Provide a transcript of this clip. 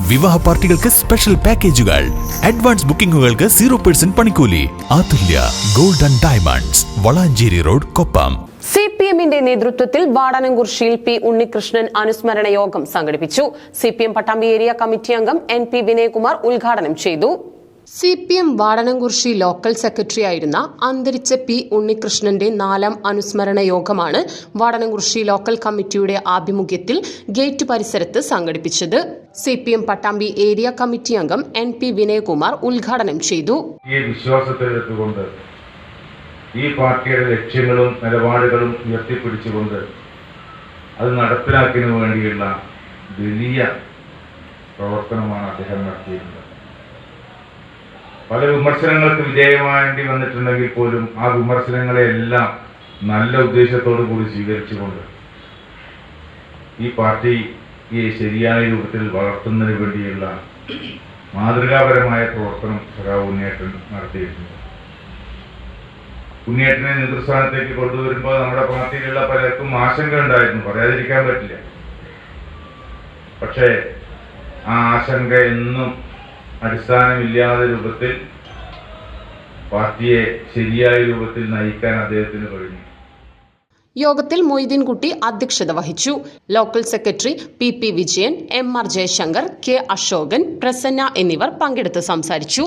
വിവാഹ പാർട്ടികൾക്ക് സ്പെഷ്യൽ പാക്കേജുകൾ, അഡ്വാൻസ് ബുക്കിംഗുകൾക്ക് 0% പണിക്കൂലി. Athulya gold and diamonds, Valanchery road, Koppam. സിപിഎമ്മിന്റെ നേതൃത്വത്തിൽ വാടാനംകുറിശ്ശിയിൽ പി ഉണ്ണികൃഷ്ണൻ അനുസ്മരണ യോഗം സംഘടിപ്പിച്ചു. സിപിഎം പട്ടാമ്പി ഏരിയ കമ്മിറ്റി അംഗം NP വിനയകുമാർ ഉദ്ഘാടനം ചെയ്തു. സിപിഎം വാടാനംകുറിശ്ശി ലോക്കൽ സെക്രട്ടറി ആയിരുന്ന അന്തരിച്ച പി ഉണ്ണികൃഷ്ണന്റെ 4ാം അനുസ്മരണ യോഗമാണ് വാടാനംകുറിശ്ശി ലോക്കൽ കമ്മിറ്റിയുടെ ആഭിമുഖ്യത്തിൽ ഗേറ്റ് പരിസരത്ത് സംഘടിപ്പിച്ചത്. സിപിഎം പട്ടാമ്പി ഏരിയ കമ്മിറ്റി അംഗം NP വിനയകുമാർ ഉദ്ഘാടനം ചെയ്തു. ഈ വിശ്വാസത്തെടുത്തുകൊണ്ട് ഈ പാർട്ടിയുടെ ലക്ഷ്യങ്ങളും നിലപാടുകളും ഉയർത്തിപ്പിടിച്ചുകൊണ്ട് അത് നടപ്പിലാക്കുന്നതിന് വേണ്ടിയുള്ള വലിയ പ്രവർത്തനമാണ് അദ്ദേഹം നടത്തിയിരുന്നത്. പല വിമർശനങ്ങൾക്ക് വിധേയമായേണ്ടി വന്നിട്ടുണ്ടെങ്കിൽ പോലും ആ വിമർശനങ്ങളെല്ലാം നല്ല ഉദ്ദേശത്തോടു കൂടി സ്വീകരിച്ചുകൊണ്ട് ഈ പാർട്ടിയെ ശരിയായ രൂപത്തിൽ വളർത്തുന്നതിന് വേണ്ടിയുള്ള മാതൃകാപരമായ പ്രവർത്തനം സഖാവ് ഉണ്ണിയേട്ടൻ നടത്തിയിട്ടുണ്ട്. ഉണ്ണിയേട്ടനെ നേതൃസ്ഥാനത്തേക്ക് കൊണ്ടുവരുമ്പോൾ നമ്മുടെ പാർട്ടിയിലുള്ള പലർക്കും ആശങ്ക ഉണ്ടായിരുന്നു, പറയാതിരിക്കാൻ പറ്റില്ല. പക്ഷേ ആ ആശങ്ക എന്നും അടിസ്ഥാനമില്ലാത്ത രൂപത്തിൽ പാർട്ടിയെ ശരിയായ രൂപത്തിൽ നയിക്കാൻ അദ്ദേഹത്തിന് കഴിഞ്ഞു. യോഗത്തിൽ മൊയ്തീൻകുട്ടി അധ്യക്ഷത വഹിച്ചു. Local secretary PP Vijayan, MR Jaishankar, K Ashokan, Prasanna എന്നിവർ പങ്കെടുത്ത് സംസാരിച്ചു.